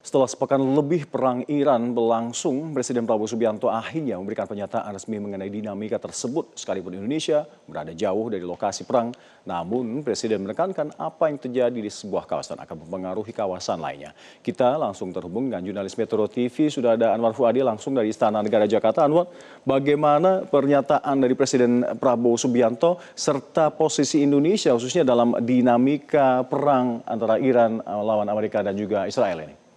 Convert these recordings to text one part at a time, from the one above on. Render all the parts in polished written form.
Setelah sepekan lebih perang Iran berlangsung, Presiden Prabowo Subianto akhirnya memberikan pernyataan resmi mengenai dinamika tersebut. Sekalipun Indonesia berada jauh dari lokasi perang, namun Presiden menekankan apa yang terjadi di sebuah kawasan akan mempengaruhi kawasan lainnya. Kita langsung terhubung dengan jurnalis Metro TV, sudah ada Anwar Fuadi langsung dari Istana Negara Jakarta. Anwar, bagaimana pernyataan dari Presiden Prabowo Subianto serta posisi Indonesia khususnya dalam dinamika perang antara Iran lawan Amerika dan juga Israel ini?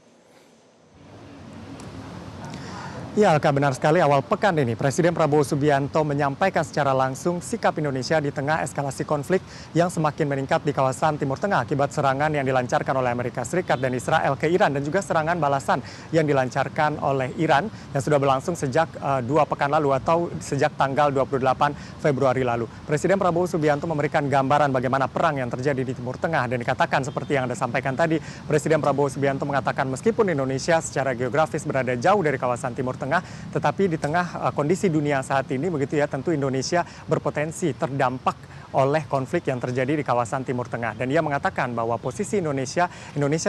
Ya, Alka, benar sekali. Awal pekan ini, Presiden Prabowo Subianto menyampaikan secara langsung sikap Indonesia di tengah eskalasi konflik yang semakin meningkat di kawasan Timur Tengah akibat serangan yang dilancarkan oleh Amerika Serikat dan Israel ke Iran dan juga serangan balasan yang dilancarkan oleh Iran yang sudah berlangsung sejak 2 pekan lalu atau sejak tanggal 28 Februari lalu. Presiden Prabowo Subianto memberikan gambaran bagaimana perang yang terjadi di Timur Tengah dan dikatakan seperti yang Anda sampaikan tadi, Presiden Prabowo Subianto mengatakan meskipun Indonesia secara geografis berada jauh dari kawasan Timur Tengah, tetapi di tengah kondisi dunia saat ini begitu ya, tentu Indonesia berpotensi terdampak oleh konflik yang terjadi di kawasan Timur Tengah. Dan ia mengatakan bahwa posisi Indonesia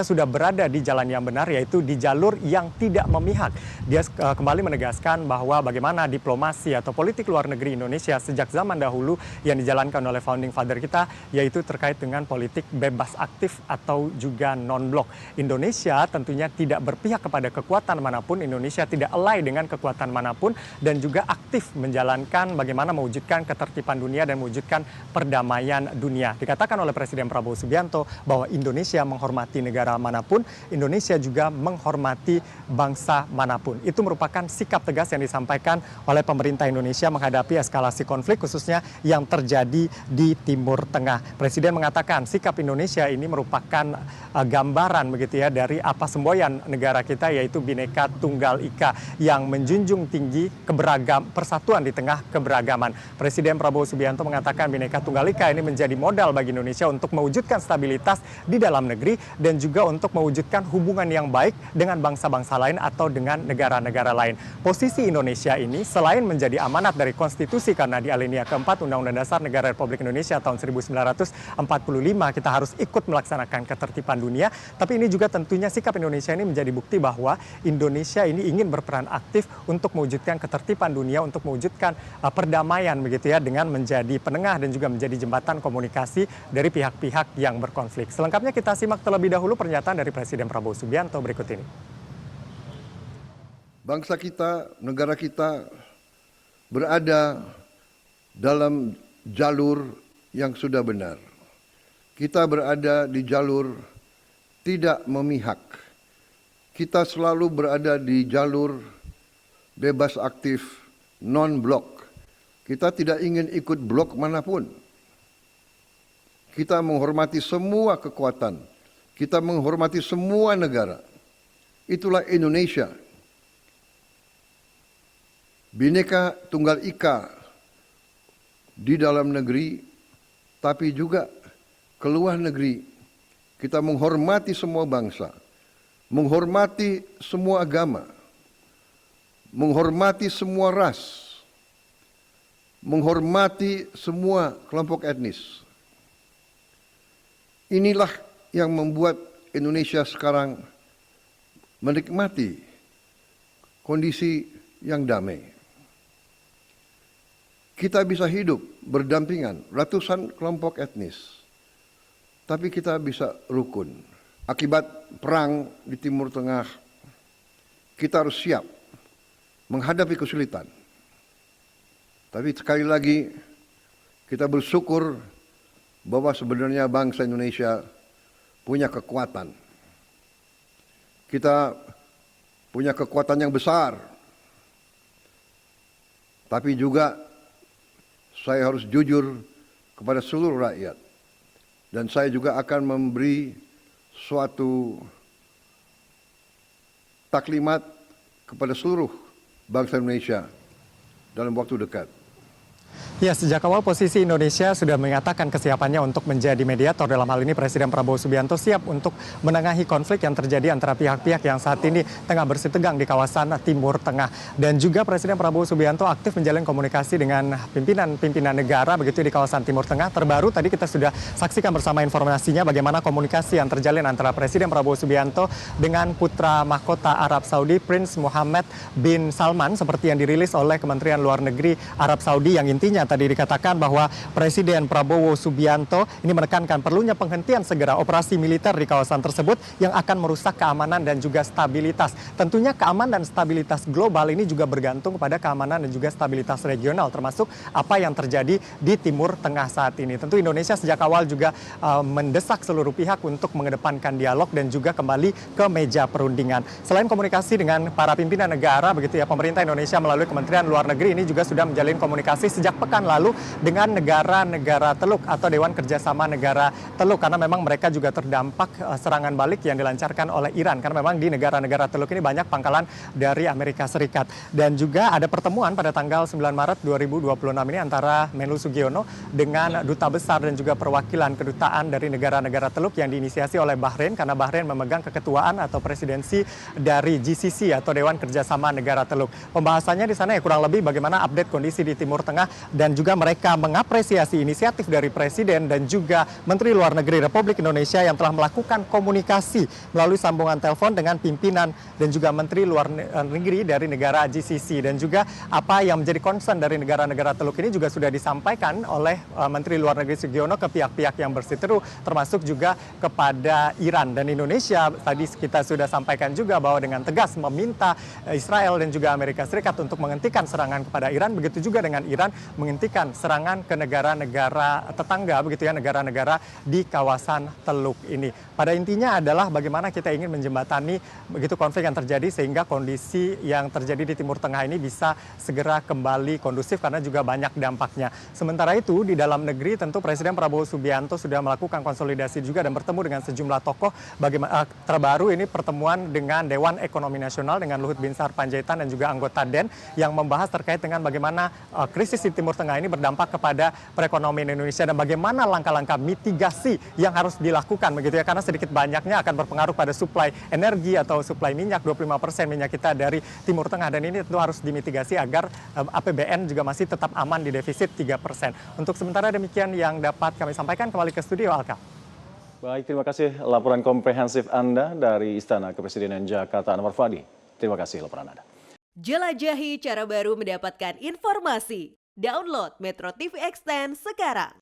sudah berada di jalan yang benar, yaitu di jalur yang tidak memihak. Dia kembali menegaskan bahwa bagaimana diplomasi atau politik luar negeri Indonesia sejak zaman dahulu yang dijalankan oleh founding father kita, yaitu terkait dengan politik bebas aktif atau juga non-blok. Indonesia tentunya tidak berpihak kepada kekuatan manapun, Indonesia tidak ally dengan kekuatan manapun, dan juga aktif menjalankan bagaimana mewujudkan ketertiban dunia dan mewujudkan perdamaian dunia. Dikatakan oleh Presiden Prabowo Subianto bahwa Indonesia menghormati negara manapun, Indonesia juga menghormati bangsa manapun. Itu merupakan sikap tegas yang disampaikan oleh pemerintah Indonesia menghadapi eskalasi konflik khususnya yang terjadi di Timur Tengah. Presiden mengatakan sikap Indonesia ini merupakan gambaran begitu ya dari apa semboyan negara kita, yaitu Bhinneka Tunggal Ika yang menjunjung tinggi persatuan di tengah keberagaman. Presiden Prabowo Subianto mengatakan Bhinneka Tunggal Ika ini menjadi modal bagi Indonesia untuk mewujudkan stabilitas di dalam negeri dan juga untuk mewujudkan hubungan yang baik dengan bangsa-bangsa lain atau dengan negara-negara lain. Posisi Indonesia ini selain menjadi amanat dari konstitusi karena di alinea keempat Undang-Undang Dasar Negara Republik Indonesia tahun 1945 kita harus ikut melaksanakan ketertiban dunia, tapi ini juga tentunya sikap Indonesia ini menjadi bukti bahwa Indonesia ini ingin berperan aktif untuk mewujudkan ketertiban dunia, untuk mewujudkan perdamaian begitu ya, dengan menjadi penengah dan juga menjadi jembatan komunikasi dari pihak-pihak yang berkonflik. Selengkapnya kita simak terlebih dahulu pernyataan dari Presiden Prabowo Subianto berikut ini. Bangsa kita, negara kita berada dalam jalur yang sudah benar. Kita berada di jalur tidak memihak. Kita selalu berada di jalur bebas aktif, non-blok. Kita tidak ingin ikut blok manapun. Kita menghormati semua kekuatan. Kita menghormati semua negara. Itulah Indonesia. Bhinneka Tunggal Ika di dalam negeri, tapi juga ke luar negeri. Kita menghormati semua bangsa, menghormati semua agama, menghormati semua ras, menghormati semua kelompok etnis. Inilah yang membuat Indonesia sekarang menikmati kondisi yang damai. Kita bisa hidup berdampingan ratusan kelompok etnis, tapi kita bisa rukun. Akibat perang di Timur Tengah, kita harus siap menghadapi kesulitan. Tapi sekali lagi, kita bersyukur bahwa sebenarnya bangsa Indonesia punya kekuatan. Kita punya kekuatan yang besar. Tapi juga saya harus jujur kepada seluruh rakyat. Dan saya juga akan memberi suatu taklimat kepada seluruh bangsa Indonesia dalam waktu dekat. Ya, sejak awal posisi Indonesia sudah menyatakan kesiapannya untuk menjadi mediator. Dalam hal ini Presiden Prabowo Subianto siap untuk menengahi konflik yang terjadi antara pihak-pihak yang saat ini tengah bersitegang di kawasan Timur Tengah. Dan juga Presiden Prabowo Subianto aktif menjalin komunikasi dengan pimpinan negara begitu di kawasan Timur Tengah. Terbaru tadi kita sudah saksikan bersama informasinya bagaimana komunikasi yang terjalin antara Presiden Prabowo Subianto dengan putra mahkota Arab Saudi Prince Mohammed bin Salman seperti yang dirilis oleh Kementerian Luar Negeri Arab Saudi, yang intinya tadi dikatakan bahwa Presiden Prabowo Subianto ini menekankan perlunya penghentian segera operasi militer di kawasan tersebut yang akan merusak keamanan dan juga stabilitas. Tentunya keamanan dan stabilitas global ini juga bergantung kepada keamanan dan juga stabilitas regional, termasuk apa yang terjadi di Timur Tengah saat ini. Tentu Indonesia sejak awal juga mendesak seluruh pihak untuk mengedepankan dialog dan juga kembali ke meja perundingan. Selain komunikasi dengan para pimpinan negara begitu ya, pemerintah Indonesia melalui Kementerian Luar Negeri ini juga sudah menjalin komunikasi sejak pekan lalu dengan negara-negara Teluk atau Dewan Kerjasama Negara Teluk, karena memang mereka juga terdampak serangan balik yang dilancarkan oleh Iran, karena memang di negara-negara Teluk ini banyak pangkalan dari Amerika Serikat. Dan juga ada pertemuan pada tanggal 9 Maret 2026 ini antara Menlu Sugiono dengan duta besar dan juga perwakilan kedutaan dari negara-negara Teluk yang diinisiasi oleh Bahrain, karena Bahrain memegang keketuaan atau presidensi dari GCC atau Dewan Kerjasama Negara Teluk. Pembahasannya di sana ya kurang lebih bagaimana update kondisi di Timur Tengah, dan juga mereka mengapresiasi inisiatif dari Presiden dan juga Menteri Luar Negeri Republik Indonesia yang telah melakukan komunikasi melalui sambungan telepon dengan pimpinan dan juga Menteri Luar Negeri dari negara GCC. Dan juga apa yang menjadi concern dari negara-negara Teluk ini juga sudah disampaikan oleh Menteri Luar Negeri Sugiono ke pihak-pihak yang berseteru, termasuk juga kepada Iran. Dan Indonesia tadi kita sudah sampaikan juga bahwa dengan tegas meminta Israel dan juga Amerika Serikat untuk menghentikan serangan kepada Iran, begitu juga dengan Iran menghentikan serangan ke negara-negara tetangga begitu ya, negara-negara di kawasan Teluk ini. Pada intinya adalah bagaimana kita ingin menjembatani begitu konflik yang terjadi sehingga kondisi yang terjadi di Timur Tengah ini bisa segera kembali kondusif, karena juga banyak dampaknya. Sementara itu di dalam negeri tentu Presiden Prabowo Subianto sudah melakukan konsolidasi juga dan bertemu dengan sejumlah tokoh. Bagaimana terbaru ini pertemuan dengan Dewan Ekonomi Nasional dengan Luhut Binsar Panjaitan dan juga anggota DEN yang membahas terkait dengan bagaimana krisis di Timur Tengah ini berdampak kepada perekonomian Indonesia dan bagaimana langkah-langkah mitigasi yang harus dilakukan begitu ya, karena sedikit banyaknya akan berpengaruh pada suplai energi atau suplai minyak. 25% minyak kita dari Timur Tengah, dan ini tentu harus dimitigasi agar APBN juga masih tetap aman di defisit 3%. Untuk sementara demikian yang dapat kami sampaikan. Kembali ke studio, Alka. Baik, terima kasih laporan komprehensif Anda dari Istana Kepresidenan Jakarta, Anwar Fadi. Terima kasih laporan Anda. Jelajahi cara baru mendapatkan informasi. Download Metro TV Extend sekarang.